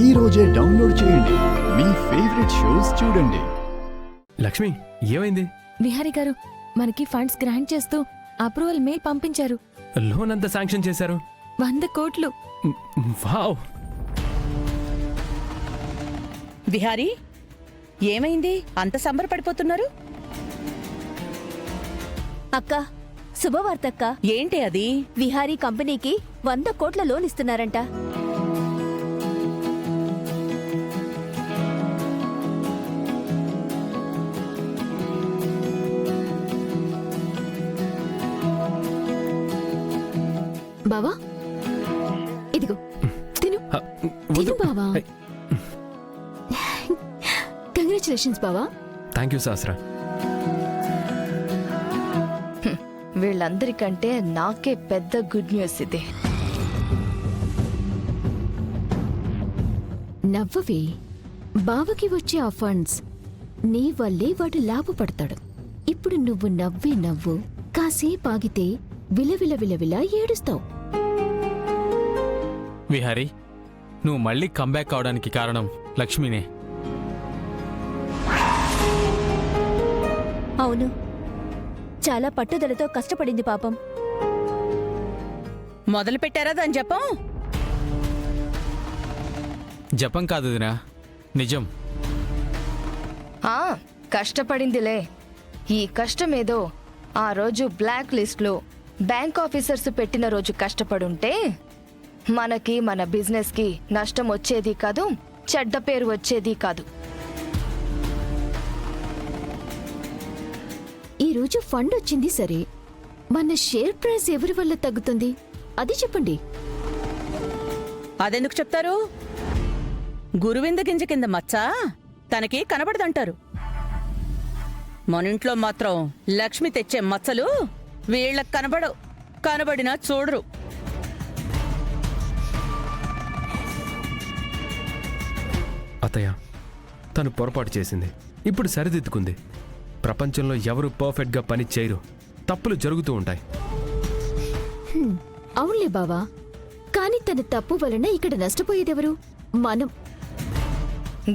ఈ రోజే డౌన్లోడ్ చేయండి. మీ ఫేవరెట్ షోస్ చూడండి. లక్ష్మి, ఏమైంది? విహారీ గారు మనకి ఫండ్స్ గ్రాంట్ చేస్తూ అప్రూవల్ మెయిల్ పంపించారు. లోన్ అంతా శాంక్షన్ చేశారు. 100 కోట్లు. వావ్! విహారీ, ఏమైంది అంత సంబరపడిపోతున్నారు? అక్క, శుభవార్త అక్క. ఏంటి అది? విహారీ కంపెనీకి 100 కోట్ల లోన్ ఇస్తున్నారంట. బావా, ఇదిగో తిను. వద్దు. తిను బావా. కంగ్రాచులేషన్స్ బావా. Thank you Sahasra. వీళ్ళందరికంటే నాకే పెద్ద గుడ్ న్యూస్ ఇది. నవ్వవి. బావకి వచ్చే ఆ ఫండ్స్ నీ వల్లే వాడు లాభపడతాడు. ఇప్పుడు నువ్వు నవ్వే నవ్వు కాసేపు ఆగితే విలవిల ఏడుస్తావు. విహారీ, నువ్వు మళ్ళీ కంబ్యాక్ అవడానికి కారణం లక్ష్మినే. అవును, చాలా పట్టుదలతో కష్టపడింది పాపం. మొదలు పెట్టారా దాని జపం? జపం కాదు దినా, నిజం. కష్టపడిందిలే. ఈ కష్టమేదో ఆ రోజు బ్లాక్ లిస్ట్లో బ్యాంక్ ఆఫీసర్స్ పెట్టిన రోజు కష్టపడుంటే మనకి మన బిజినెస్కి నష్టం వచ్చేది కాదు, చెడ్డ పేరు వచ్చేది కాదు. ఈ రోజు ఫండ్ వచ్చింది సరే, మన షేర్ ప్రైస్ ఎవరి వల్ల తగ్గుతుంది అది చెప్పండి. అదెందుకు చెప్తారు? గురువింద గింజ కింద మచ్చ తనకి కనబడదంటారు. మనింట్లో మాత్రం లక్ష్మి తెచ్చే మచ్చలు వీళ్ళకి కనబడవు. కనబడినా చూడరు. అత్తయ్య, తను పొరపాటు చేసింది. ఇప్పుడు సరిదిద్దుకుంది. ప్రపంచంలో ఎవరు పర్ఫెక్ట్గా పని చేయరు. తప్పులు జరుగుతూ ఉంటాయి. అవునులే బావా, కానీ తన తప్పు వలన ఇక్కడ నష్టపోయేదెవరు? మనం.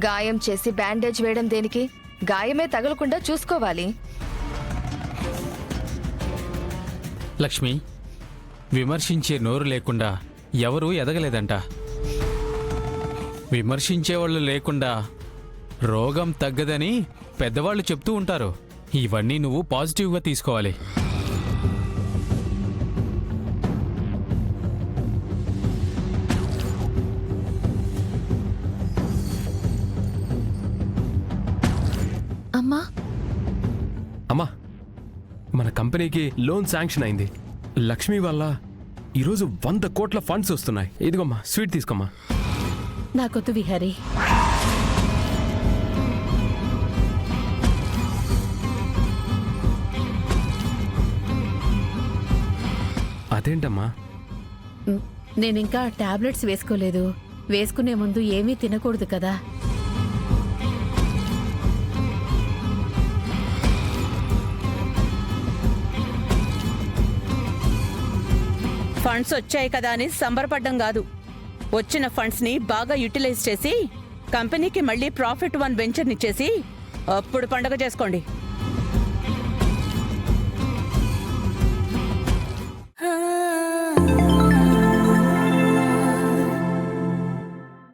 గాయం చేసి బ్యాండేజ్ వేయడం దేనికి? గాయమే తగలకుండా చూసుకోవాలి. లక్ష్మి, విమర్శించే నోరు లేకుండా ఎవరూ ఎదగలేదంట. విమర్శించేవాళ్ళు లేకుండా రోగం తగ్గదని పెద్దవాళ్ళు చెప్తూ ఉంటారు. ఇవన్నీ నువ్వు పాజిటివ్గా తీసుకోవాలి. అమ్మా, అమ్మా, మన కంపెనీకి లోన్ శాంక్షన్ అయింది. లక్ష్మి వల్ల ఈరోజు 100 కోట్ల ఫండ్స్ వస్తున్నాయి. ఇదిగోమ్మా, స్వీట్ తీసుకోమ్మా. నాకొద్దు విహారీ. అదేంటమ్మా? నేనింకా టాబ్లెట్స్ వేసుకోలేదు. వేసుకునే ముందు ఏమీ తినకూడదు కదా. ఫండ్స్ వచ్చాయి కదా అని సంబరపడ్డం కాదు. వచ్చిన ఫండ్స్ ని బాగా యూటిలైజ్ చేసి కంపెనీకి మళ్ళీ ప్రాఫిట్ 1 వెంచర్నిచ్చేసి అప్పుడు పండగ చేసుకోండి.